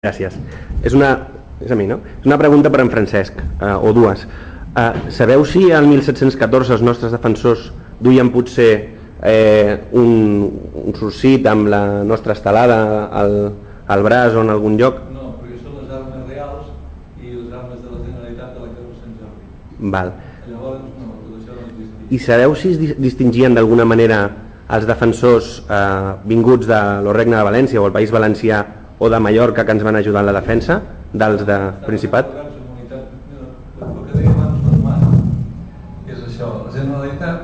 Gràcies. És a mi, no? És una pregunta per en Francesc, o dues. Sabeu si al 1714 els nostres defensors duien potser un surcit amb la nostra estelada al braç o en algun lloc? No, perquè són les armes reals i les armes de la Generalitat de la Creu de Sant Jordi. Val. Llavors, no, tot això no existia. I sabeu si es distingien d'alguna manera els defensors vinguts de lo Regne de València o el País Valencià o de Mallorca que ens van ajudar en la defensa dels de Principat? El que deia abans l'Armada és això, la Generalitat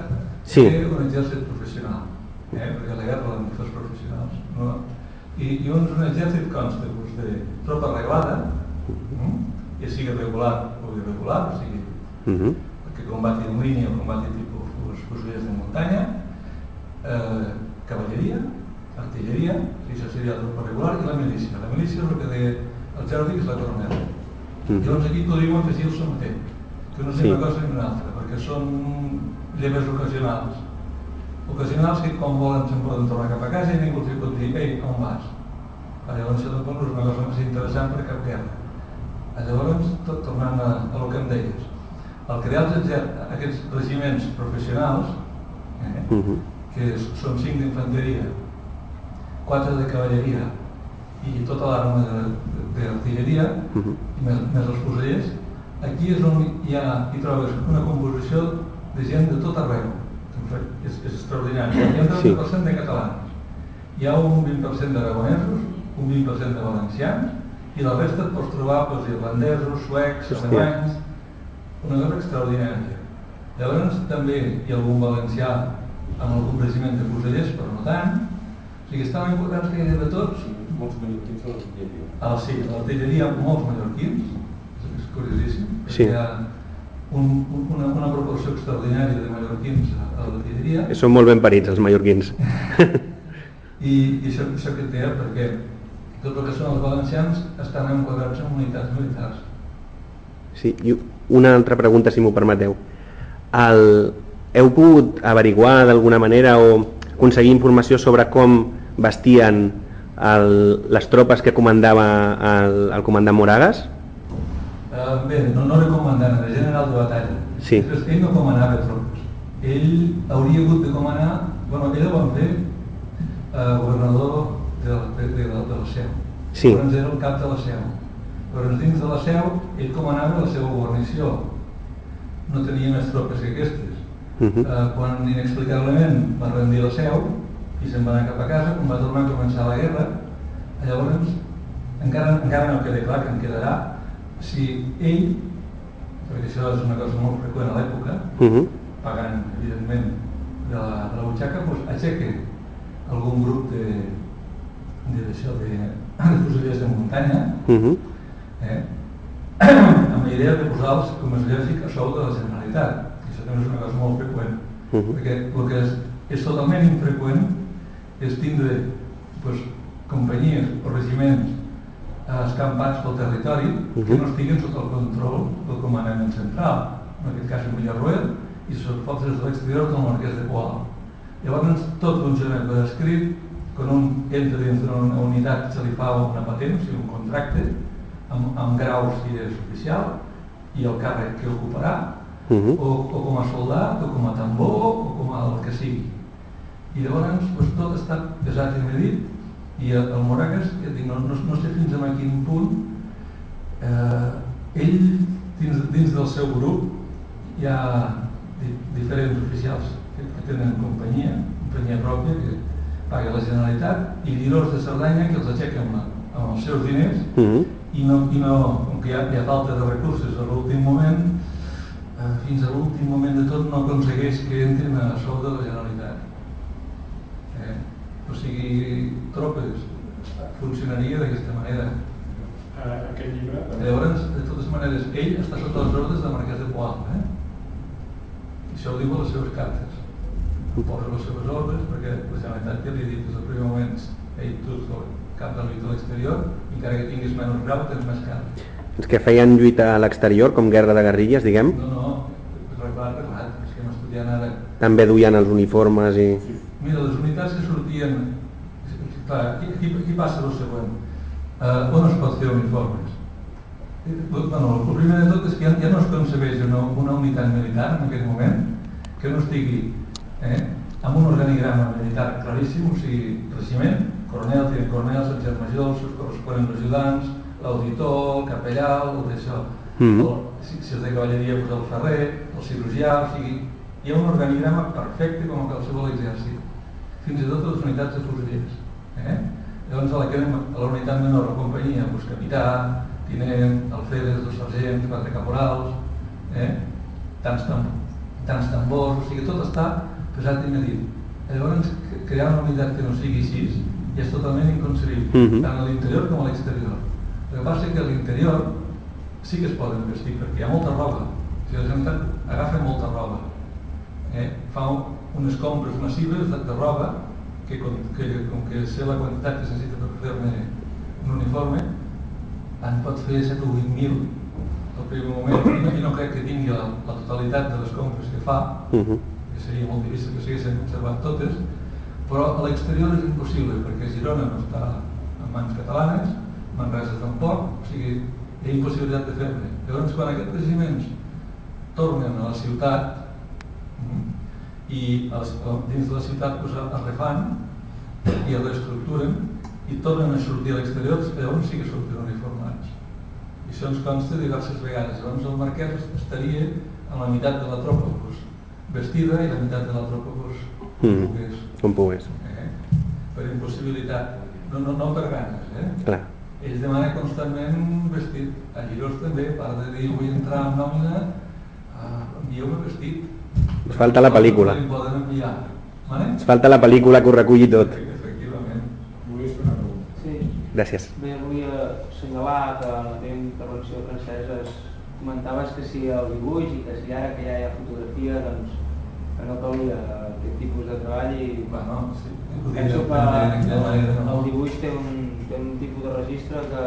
té un exèrcit professional, perquè la guerra l'han de fer els professionals, no? I un exèrcit consta de tropa reglada, ja sigui regular o irregular, o sigui, que combati en línia o combati tipus fusellers de muntanya, cavalleria, artilleria, això seria la tropa regular, i la milícia. La milícia és el que deia el Jordi, que és la coronel. Llavors aquí podríem afegir el sometent, que no és una cosa ni una altra, perquè són lleves ocasionals. Ocasionals que quan volen se'n poden tornar cap a casa i ningú els pot dir, ei, on vas? Llavors això tampoc no és una cosa més interessant per cap guerra. Llavors, tornant a lo que em deies, al crear aquests regiments professionals, que són 5 d'infanteria, 4 de cavalleria i tota l'arma d'artilleria, més els fusellers, aquí és on hi trobes una composició de gent de tot arreu. És extraordinari. Hi ha un 30% de catalans, hi ha un 20% d'aragonesos, un 20% de valencians i la resta et pots trobar irlandesos, suecs, alemanys, una cosa extraordinària. Llavors també hi ha algun valencià amb algun regiment de fusellers, però no tant. O sigui, estaven incorporats gairebé tots. Molts mallorquins a l'artilleria. Sí, a l'artilleria molts mallorquins, és curiosíssim, Sí. hi ha una proporció extraordinària de mallorquins a l'artilleria. Són molt ben parits, els mallorquins. I això que té, perquè tot el que són els valencians estan enquadrats en unitats militars. Sí, i una altra pregunta, si m'ho permeteu. Heu pogut averiguar d'alguna manera o aconseguir informació sobre com vestien les tropes que comandava el comandant Moragas? Bé, no era comandant, era general de batalla. Sí. Ell no comandava tropes. Ell hauria hagut de comandar, ell ho van fer governador de la Seu. Sí. Llavors era el cap de la Seu. Llavors dins de la Seu ell comandava la seva guarnició. No tenia més tropes que aquestes. Quan inexplicablement va rendir la Seu i se'n va anar cap a casa, quan va tornar a començar la guerra, llavors encara no queda clar que en quedarà si ell, perquè això és una cosa molt freqüent a l'època, pagant evidentment de la butxaca, aixeca algun grup de fusellers de muntanya amb la idea de posar-los com a exèrcit a sou de la Generalitat. Això també és una cosa molt freqüent, perquè el que és totalment infreqüent és tindre companyies o regiments escampats pel territori que no estiguen sota el control del comandament central, en aquest cas en Villarroel, i les forces de l'exterior del Marquès de Poal. Llavors tot funciona per escrit, quan un entra dins d'una unitat se li fa una patent, o sigui un contracte, amb graus si és oficial i el càrrec que ocuparà, o com a soldat, o com a tambor, o com a el que sigui. I llavors tot està pesat i medit, i el Moragas, no sé fins a quin punt, ell, dins del seu grup, hi ha diferents oficials que tenen companyia pròpia, que paga la Generalitat, i dirors de Cerdanya que els aixequen amb els seus diners, i com que hi ha falta de recursos a l'últim moment, fins a l'últim moment de tot no aconsegueix que entrin a sou de la Generalitat. O sigui, tropes funcionaria d'aquesta manera. Aquest llibre... Llavors, de totes maneres, ell està sota les ordres del Marquès de Poal. Això ho diu a les seves cartes. Posa les seves ordres perquè la Generalitat ja li ha dit des del primer moment tu ets el cap de lluita a l'exterior i encara que tinguis menys grau tens més càrrec. Els que feien lluita a l'exterior, com guerra de guerrilles, diguem? No, arreglat, és que hem estudiat ara... També duien els uniformes i... Mira, les unitats que sortien... Aquí passa el següent. On es pot fer uniformes? El primer de tot és que ja no es concebeix una unitat militar en aquest moment que no estigui amb un organigrama militar claríssim, o sigui, regiment, coronel, tinent coronel, sergent major, els seus corresponents ajudants, l'auditor, el capellà, el d'això. Si és de cavalleria, doncs el ferrer, el cirurgià, o sigui, hi ha un organigrama perfecte com a qualsevol exèrcit, fins i tot les unitats de fusellers. Llavors a la unitat menor de la companyia, doncs capità, tinent, alferes, dos sergents, 4 caporals, tants tambors, o sigui, tot està pesat i medit. Llavors, crear una unitat que no sigui així ja és totalment inconcebible, tant a l'interior com a l'exterior. El que passa és que a l'interior sí que es poden vestir, perquè hi ha molta roba. O sigui, la gent agafa molta roba. Fa unes compres massives de roba que, com que sé la quantitat que es necessita per fer-ne un uniforme, en pot fer 7 o 8.000 al primer moment, i no crec que tingui la totalitat de les compres que fa, que seria molt difícil que s'haguessin conservat totes, però a l'exterior és impossible, perquè Girona no està en mans catalanes, Manresa tampoc, o sigui, hi ha impossibilitat de fer-ne. Llavors, quan aquests regiments tornen a la ciutat, i dins de la ciutat es refan i es reestructuren i tornen a sortir a l'exterior, llavors sí que surten uniformats. I això ens consta diverses vegades. Llavors el marquès estaria en la meitat de la tropa vestida i la meitat de la tropa com pogués. Per impossibilitat, no per ganes. Ells demanen constantment vestit. A Girós també, a part de dir vull entrar en nòmina, envieu-me vestit. Us falta la pel·lícula. Us falta la pel·lícula que ho reculli tot. Efectivament. Volies fer una pregunta? Sí. Gràcies. Bé, volia assenyalar que en la teva intervenció francesa comentaves que si el dibuix i que si ara que ja hi ha fotografia, doncs que no calia aquest tipus de treball i penso que el dibuix té un tipus de registre que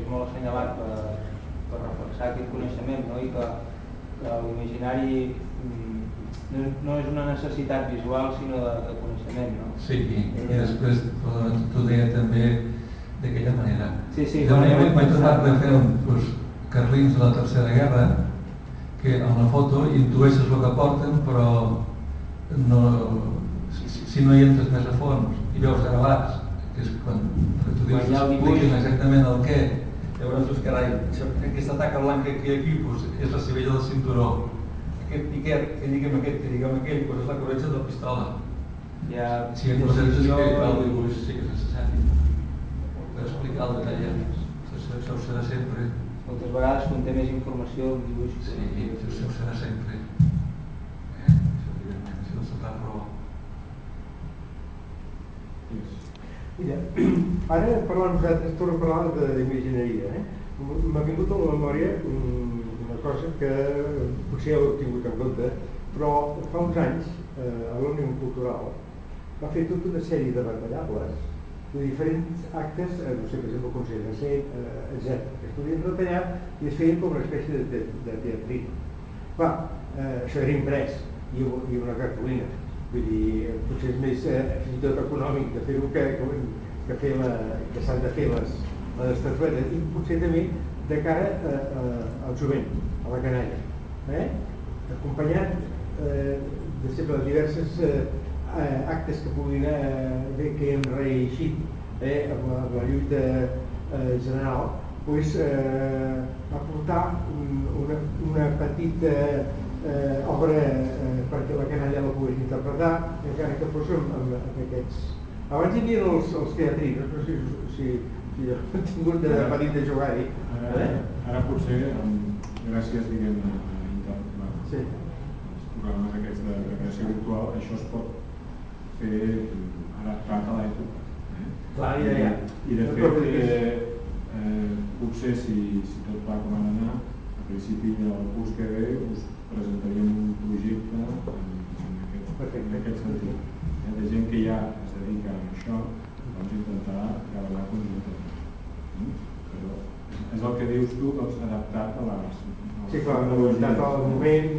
és molt assenyalat per reforçar aquest coneixement, no? I que l'imaginari no és una necessitat visual sinó de coneixement, no? Sí, i després t'ho deia també d'aquella manera. Sí, vaig tornar a fer uns carlins de la Tercera Guerra que amb la foto intueixes el que porten, però si no hi entres més a fons i veus gravats, que és quan tu dius expliquen exactament el què, llavors dius, carai, aquesta taca blanca que hi ha aquí és la civella del cinturó, aquest piquet, que diguem aquest, que diguem aquell, és la corretja de la pistola. Si hi ha processos que el dibuix sí que és necessari per explicar el detall, això ho serà sempre. Moltes vegades conté més informació del dibuix. Sí, això ho serà sempre. Això evidentment, això no s'ha raó. Mira, ara parlant nosaltres, torno a parlar d'imaginaria. M'ha vingut a la memòria una cosa que potser heu tingut en compte, però fa uns anys a la Unió Cultural va fer tota una sèrie de retallables de diferents actes, no sé, per exemple, el Consell de Cent, etc., que es podien retallar i es feien com una espècie de teatrina. Clar, això era imprès i una cartolina, vull dir, potser és més fins i tot econòmic de fer-ho que s'han de fer les estatuetes i potser també de cara al jovent, a la canalla, acompanyat de sempre de diverses actes que puguin haver que hem reeixit amb la lluita general, doncs aportar una petita obra perquè la canalla la pogués interpretar, encara que fos amb aquests. Abans hi havia els teatrins, no sé si jo he tingut de petit de jugar-hi. Ara potser, gràcies a programes aquests de creació virtual, això es pot fer adaptat a l'època. I de fet, potser si tot va com ha d'anar, a principi del curs que ve us presentaríem un projecte en aquest sentit. De gent que ja es dedica a això, doncs intentar treballar conjuntament. Però és el que dius tu, doncs adaptat a les... Sí, clar, adaptat al moment...